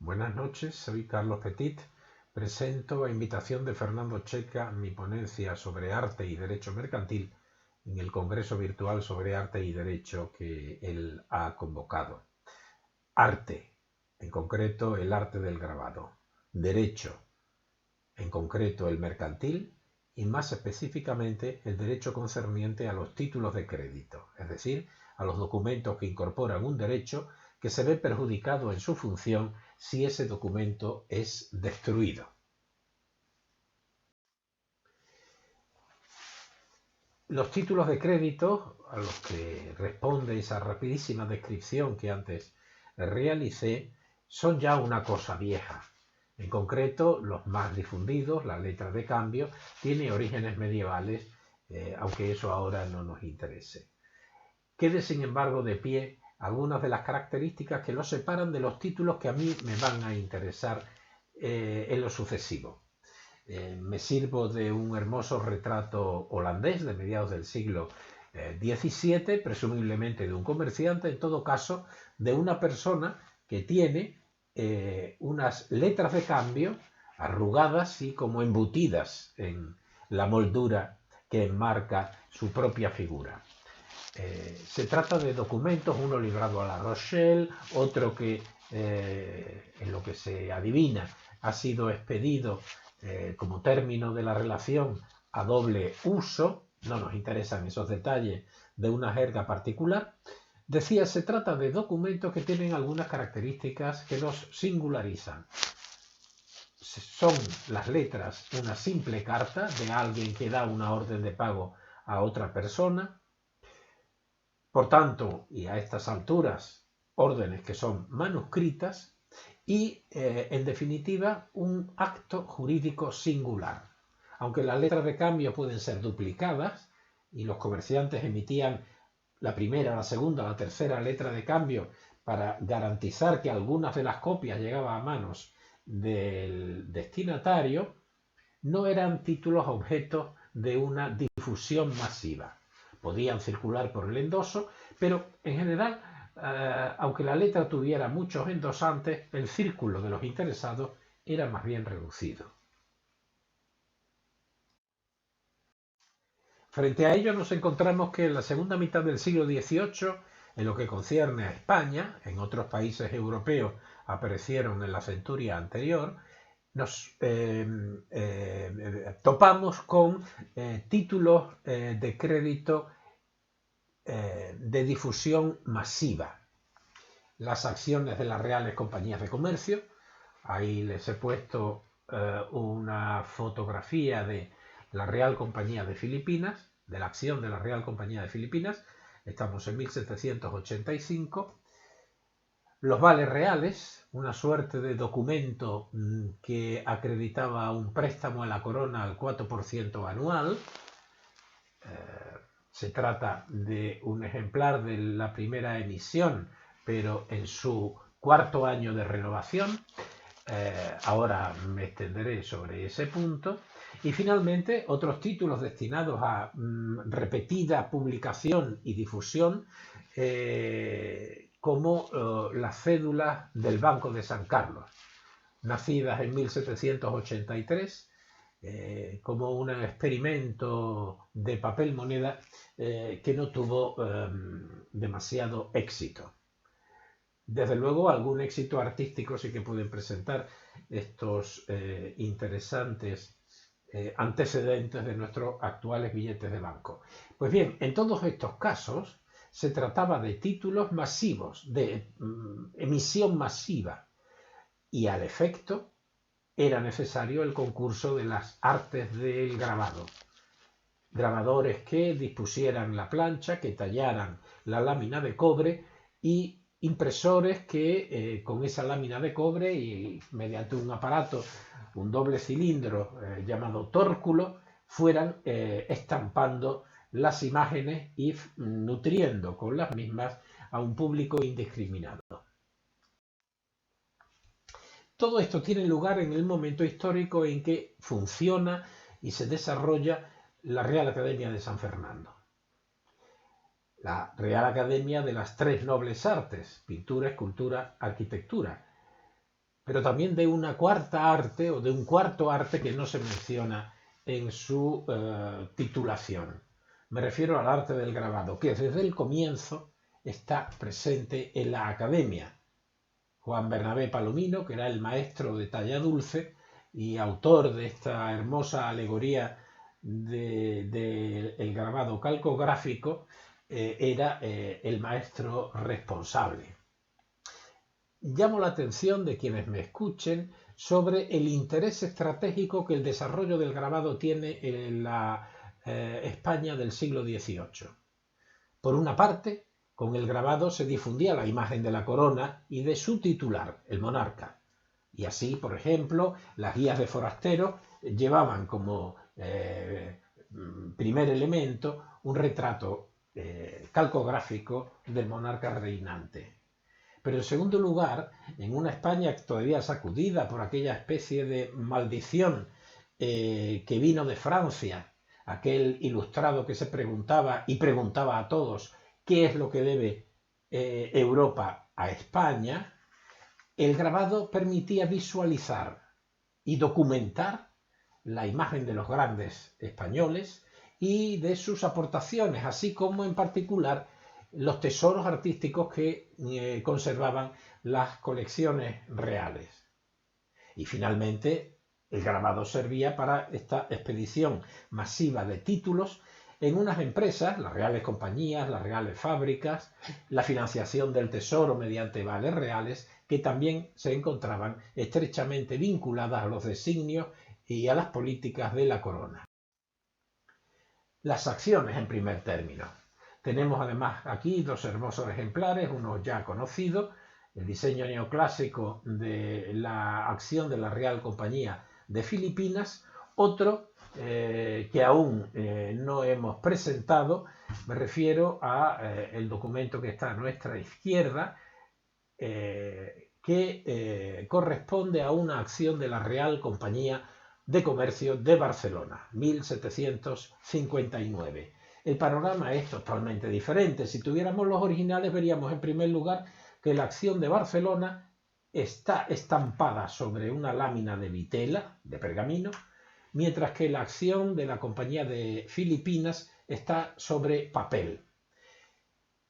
Buenas noches, soy Carlos Petit. Presento a invitación de Fernando Checa mi ponencia sobre arte y derecho mercantil en el Congreso Virtual sobre Arte y Derecho que él ha convocado. Arte, en concreto el arte del grabado. Derecho, en concreto el mercantil, y más específicamente el derecho concerniente a los títulos de crédito, es decir, a los documentos que incorporan un derecho que se ve perjudicado en su función si ese documento es destruido. Los títulos de crédito, a los que responde esa rapidísima descripción que antes realicé, son ya una cosa vieja. En concreto, los más difundidos, la letra de cambio, tiene orígenes medievales, aunque eso ahora no nos interese. Quede sin embargo de pie algunas de las características que los separan de los títulos que a mí me van a interesar en lo sucesivo. Me sirvo de un hermoso retrato holandés de mediados del siglo XVII, presumiblemente de un comerciante, en todo caso de una persona que tiene unas letras de cambio arrugadas y como embutidas en la moldura que enmarca su propia figura. Se trata de documentos, uno librado a La Rochelle, otro que en lo que se adivina ha sido expedido como término de la relación a doble uso, no nos interesan esos detalles de una jerga particular. Decía, se trata de documentos que tienen algunas características que los singularizan. Son las letras una simple carta de alguien que da una orden de pago a otra persona. Por tanto, y a estas alturas, órdenes que son manuscritas y, en definitiva, un acto jurídico singular. Aunque las letras de cambio pueden ser duplicadas y los comerciantes emitían la primera, la segunda, la tercera letra de cambio para garantizar que algunas de las copias llegaban a manos del destinatario, no eran títulos objeto de una difusión masiva. Podían circular por el endoso, pero en general, aunque la letra tuviera muchos endosantes, el círculo de los interesados era más bien reducido. Frente a ello nos encontramos que en la segunda mitad del siglo XVIII, en lo que concierne a España, en otros países europeos aparecieron en la centuria anterior, nos topamos con títulos de crédito de difusión masiva. Las acciones de las reales compañías de comercio, ahí les he puesto una fotografía de la Real Compañía de Filipinas, de la acción de la Real Compañía de Filipinas, estamos en 1785, los vales reales, una suerte de documento que acreditaba un préstamo a la corona al 4% anual. Se trata de un ejemplar de la primera emisión, pero en su cuarto año de renovación. Ahora me extenderé sobre ese punto. Y finalmente, otros títulos destinados a repetida publicación y difusión, como las cédulas del Banco de San Carlos, nacidas en 1783, como un experimento de papel moneda que no tuvo demasiado éxito. Desde luego, algún éxito artístico sí que pueden presentar estos interesantes antecedentes de nuestros actuales billetes de banco. Pues bien, en todos estos casos se trataba de títulos masivos, de emisión masiva, y al efecto era necesario el concurso de las artes del grabado. Grabadores que dispusieran la plancha, que tallaran la lámina de cobre, y impresores que con esa lámina de cobre y mediante un aparato, un doble cilindro llamado tórculo, fueran estampando las imágenes y nutriendo con las mismas a un público indiscriminado. Todo esto tiene lugar en el momento histórico en que funciona y se desarrolla la Real Academia de San Fernando. La Real Academia de las tres nobles artes, pintura, escultura, arquitectura, pero también de una cuarta arte o de un cuarto arte que no se menciona en su titulación. Me refiero al arte del grabado, que desde el comienzo está presente en la academia. Juan Bernabé Palomino, que era el maestro de talla dulce y autor de esta hermosa alegoría del grabado calcográfico, era el maestro responsable. Llamo la atención de quienes me escuchen sobre el interés estratégico que el desarrollo del grabado tiene en la España del siglo XVIII. Por una parte, con el grabado se difundía la imagen de la corona y de su titular, el monarca. Y así, por ejemplo, las guías de forasteros llevaban como primer elemento un retrato calcográfico del monarca reinante. Pero en segundo lugar, en una España todavía sacudida por aquella especie de maldición que vino de Francia, aquel ilustrado que se preguntaba y preguntaba a todos qué es lo que debe Europa a España, el grabado permitía visualizar y documentar la imagen de los grandes españoles y de sus aportaciones, así como en particular los tesoros artísticos que conservaban las colecciones reales. Y finalmente, el grabado servía para esta expedición masiva de títulos en unas empresas, las reales compañías, las reales fábricas, la financiación del tesoro mediante vales reales, que también se encontraban estrechamente vinculadas a los designios y a las políticas de la corona. Las acciones en primer término. Tenemos además aquí dos hermosos ejemplares, uno ya conocido, el diseño neoclásico de la acción de la Real Compañía de Filipinas, otro que aún no hemos presentado, me refiero al documento que está a nuestra izquierda, que corresponde a una acción de la Real Compañía de Comercio de Barcelona, 1759. El panorama es totalmente diferente. Si tuviéramos los originales, veríamos en primer lugar que la acción de Barcelona está estampada sobre una lámina de vitela, de pergamino, mientras que la acción de la Compañía de Filipinas está sobre papel.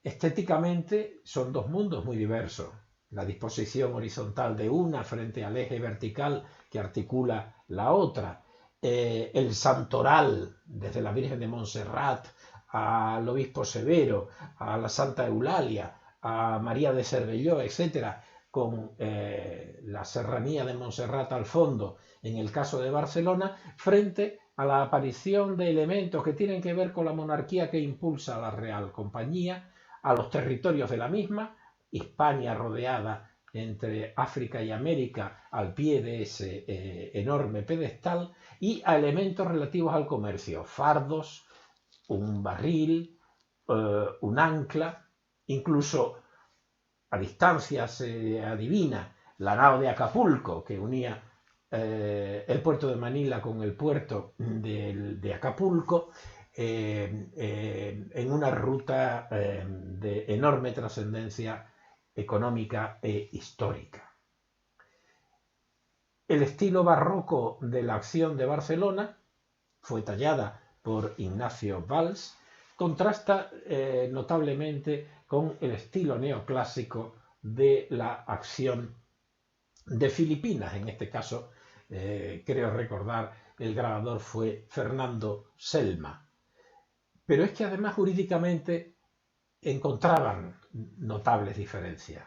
Estéticamente son dos mundos muy diversos. La disposición horizontal de una frente al eje vertical que articula la otra, el santoral desde la Virgen de Montserrat al obispo Severo, a la Santa Eulalia, a María de Cervelló, etcétera, con la serranía de Montserrat al fondo, en el caso de Barcelona, frente a la aparición de elementos que tienen que ver con la monarquía que impulsa a la Real Compañía, a los territorios de la misma, Hispania rodeada entre África y América al pie de ese enorme pedestal, y a elementos relativos al comercio, fardos, un barril, un ancla, incluso a distancia se adivina la nao de Acapulco que unía el puerto de Manila con el puerto de Acapulco, en una ruta de enorme trascendencia económica e histórica. El estilo barroco de la acción de Barcelona fue tallada por Ignacio Valls, contrasta notablemente con el estilo neoclásico de la acción de Filipinas. En este caso, creo recordar, el grabador fue Fernando Selma. Pero es que además jurídicamente encontraban notables diferencias.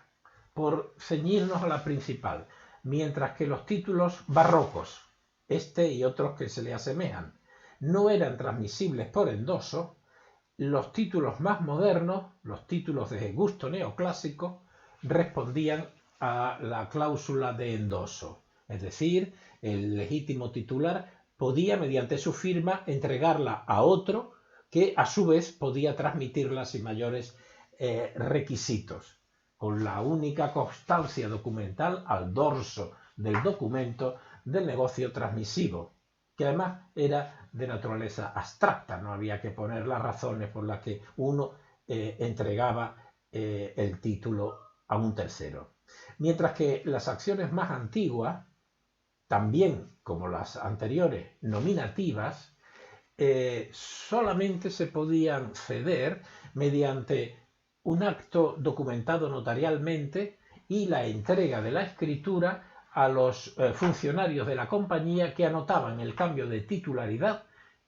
Por ceñirnos a la principal, mientras que los títulos barrocos, este y otros que se le asemejan, no eran transmisibles por endoso, los títulos más modernos, los títulos de gusto neoclásico, respondían a la cláusula de endoso. Es decir, el legítimo titular podía, mediante su firma, entregarla a otro que a su vez podía transmitirla sin mayores requisitos, con la única constancia documental al dorso del documento del negocio transmisivo, que además era de naturaleza abstracta, no había que poner las razones por las que uno entregaba el título a un tercero. Mientras que las acciones más antiguas, también como las anteriores nominativas, solamente se podían ceder mediante un acto documentado notarialmente y la entrega de la escritura a los funcionarios de la compañía, que anotaban el cambio de titularidad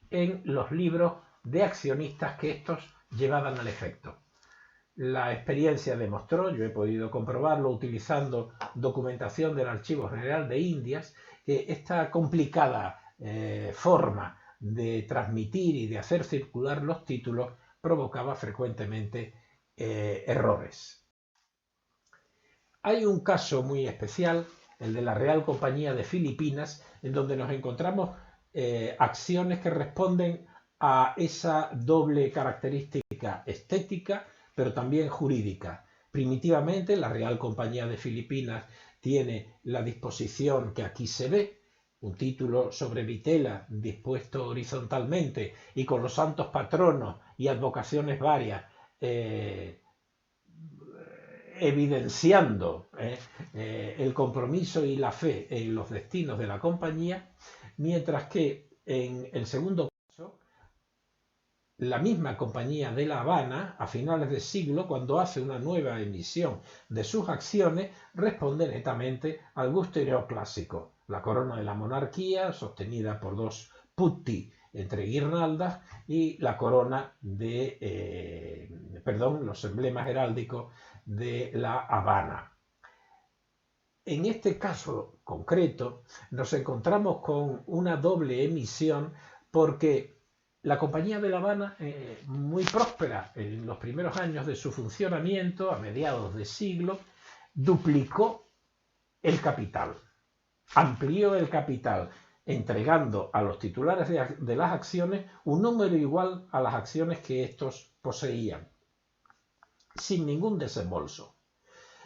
en los libros de accionistas que estos llevaban al efecto. La experiencia demostró, yo he podido comprobarlo utilizando documentación del Archivo General de Indias, que esta complicada forma de transmitir y de hacer circular los títulos provocaba frecuentemente errores. Hay un caso muy especial, el de la Real Compañía de Filipinas, en donde nos encontramos acciones que responden a esa doble característica estética, pero también jurídica. Primitivamente, la Real Compañía de Filipinas tiene la disposición que aquí se ve, un título sobre vitela dispuesto horizontalmente y con los santos patronos y advocaciones varias, evidenciando el compromiso y la fe en los destinos de la compañía, mientras que en el segundo caso, la misma Compañía de La Habana, a finales de siglo, cuando hace una nueva emisión de sus acciones, responde netamente al gusto neoclásico. La corona de la monarquía, sostenida por dos putti entre guirnaldas, y la corona de, los emblemas heráldicos de La Habana. En este caso concreto nos encontramos con una doble emisión porque la Compañía de La Habana, muy próspera en los primeros años de su funcionamiento, a mediados de siglo, duplicó el capital, amplió el capital, entregando a los titulares de las acciones un número igual a las acciones que estos poseían, sin ningún desembolso.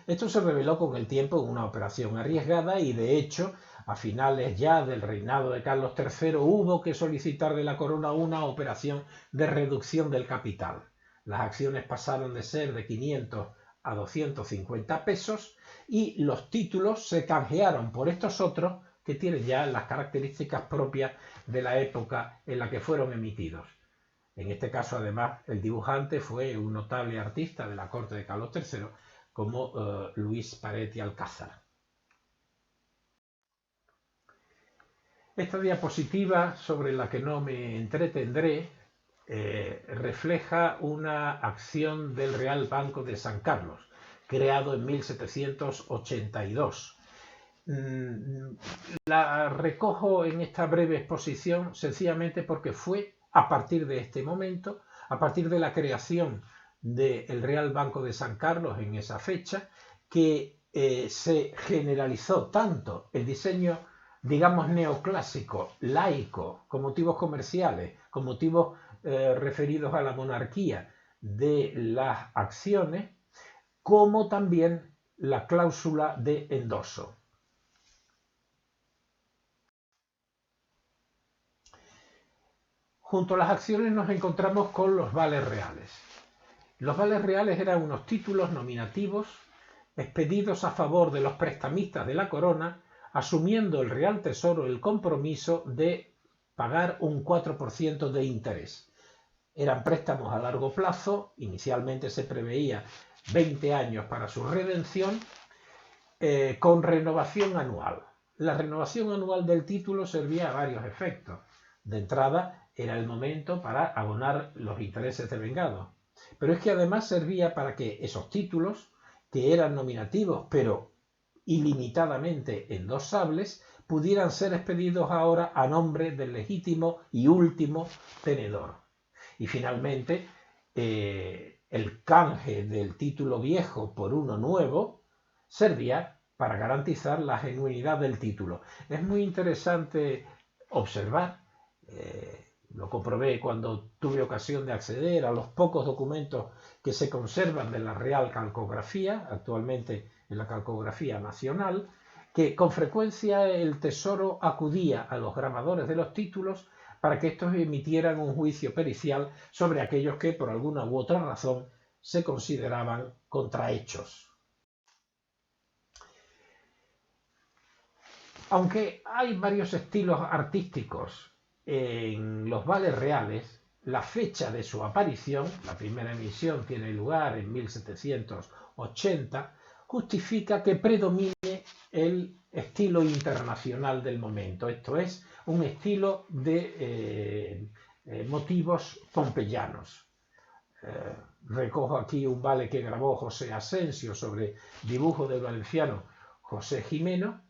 Esto se reveló con el tiempo una operación arriesgada y, de hecho, a finales ya del reinado de Carlos III hubo que solicitar de la corona una operación de reducción del capital. Las acciones pasaron de ser de 500 a 250 pesos y los títulos se canjearon por estos otros que tienen ya las características propias de la época en la que fueron emitidos. En este caso, además, el dibujante fue un notable artista de la corte de Carlos III, como Luis Paretti Alcázar. Esta diapositiva, sobre la que no me entretendré, refleja una acción del Real Banco de San Carlos, creado en 1782. La recojo en esta breve exposición sencillamente porque fue a partir de este momento, a partir de la creación del Real Banco de San Carlos en esa fecha, que se generalizó tanto el diseño, digamos, neoclásico, laico, con motivos comerciales, con motivos referidos a la monarquía de las acciones, como también la cláusula de endoso. Junto a las acciones nos encontramos con los vales reales. Los vales reales eran unos títulos nominativos expedidos a favor de los prestamistas de la corona, asumiendo el Real Tesoro el compromiso de pagar un 4% de interés. Eran préstamos a largo plazo, inicialmente se preveía 20 años para su redención, con renovación anual. La renovación anual del título servía a varios efectos. De entrada, era el momento para abonar los intereses devengados. Pero es que además servía para que esos títulos, que eran nominativos pero ilimitadamente endosables, pudieran ser expedidos ahora a nombre del legítimo y último tenedor. Y finalmente, el canje del título viejo por uno nuevo servía para garantizar la genuinidad del título. Es muy interesante observar, lo comprobé cuando tuve ocasión de acceder a los pocos documentos que se conservan de la Real Calcografía, actualmente en la Calcografía Nacional, que con frecuencia el Tesoro acudía a los grabadores de los títulos para que estos emitieran un juicio pericial sobre aquellos que, por alguna u otra razón, se consideraban contrahechos. Aunque hay varios estilos artísticos en los vales reales, la fecha de su aparición, la primera emisión tiene lugar en 1780, justifica que predomine el estilo internacional del momento, esto es, un estilo de motivos pompeyanos. Recojo aquí un vale que grabó José Asensio sobre dibujo del valenciano José Jimeno,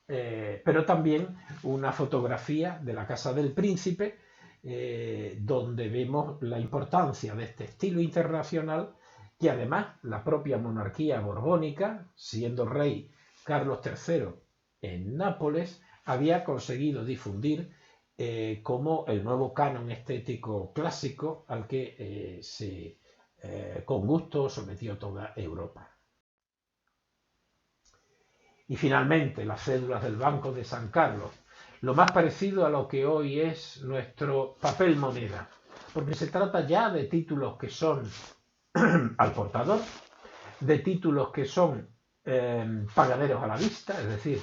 pero también una fotografía de la Casa del Príncipe, donde vemos la importancia de este estilo internacional, que además la propia monarquía borbónica, siendo rey Carlos III en Nápoles, había conseguido difundir como el nuevo canon estético clásico al que con gusto sometió toda Europa. Y finalmente, las cédulas del Banco de San Carlos, lo más parecido a lo que hoy es nuestro papel moneda, porque se trata ya de títulos que son al portador, de títulos que son pagaderos a la vista, es decir,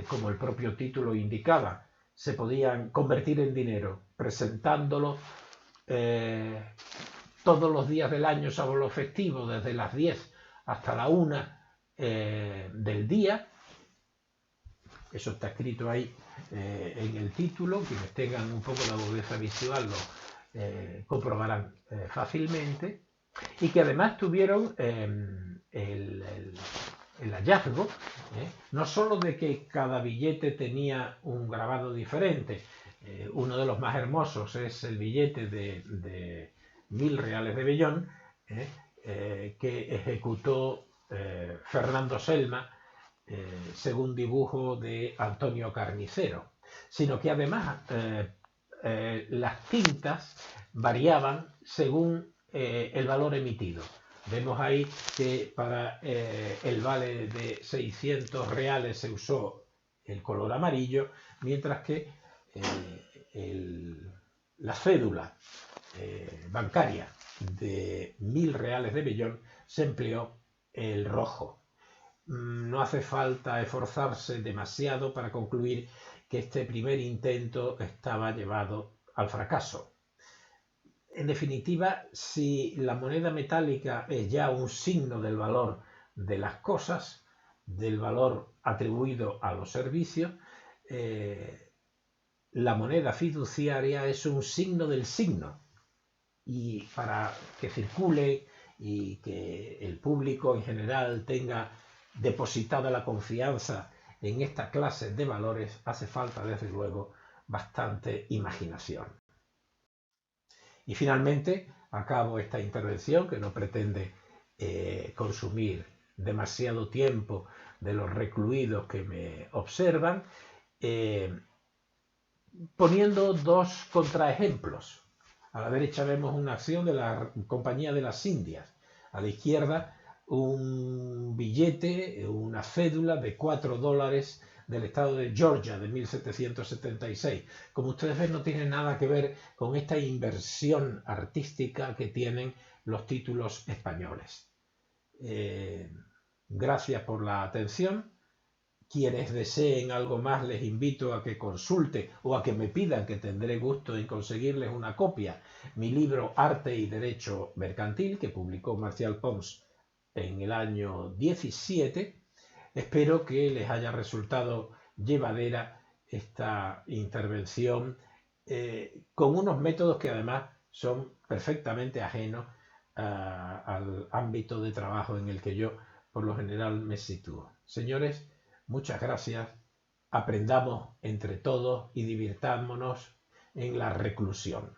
como el propio título indicaba, se podían convertir en dinero presentándolo todos los días del año, salvo los festivos, desde las 10 hasta la 1 del día. Eso está escrito ahí en el título. Quienes tengan un poco la agudeza visual lo comprobarán fácilmente. Y que además tuvieron el hallazgo, no solo de que cada billete tenía un grabado diferente. Uno de los más hermosos es el billete de 1000 reales de Bellón, que ejecutó Fernando Selma, según dibujo de Antonio Carnicero, sino que además las tintas variaban según el valor emitido. Vemos ahí que para el vale de 600 reales se usó el color amarillo, mientras que la cédula bancaria de 1000 reales de Bellón se empleó el rojo. No hace falta esforzarse demasiado para concluir que este primer intento estaba llevado al fracaso. En definitiva, si la moneda metálica es ya un signo del valor de las cosas, del valor atribuido a los servicios, la moneda fiduciaria es un signo del signo. Y para que circule y que el público en general tenga depositada la confianza en esta clase de valores, hace falta, desde luego, bastante imaginación. Y finalmente, acabo esta intervención, que no pretende consumir demasiado tiempo de los recluidos que me observan, poniendo dos contraejemplos. A la derecha vemos una acción de la Compañía de las Indias. A la izquierda, un billete, una cédula de $4 del estado de Georgia de 1776. Como ustedes ven, no tiene nada que ver con esta inversión artística que tienen los títulos españoles. Gracias por la atención. Quienes deseen algo más, les invito a que consulte o a que me pidan, que tendré gusto en conseguirles una copia, mi libro Arte y Derecho Mercantil, que publicó Marcial Pons en el año 17. Espero que les haya resultado llevadera esta intervención con unos métodos que además son perfectamente ajenos al ámbito de trabajo en el que yo por lo general me sitúo. Señores, muchas gracias. Aprendamos entre todos y divirtámonos en la reclusión.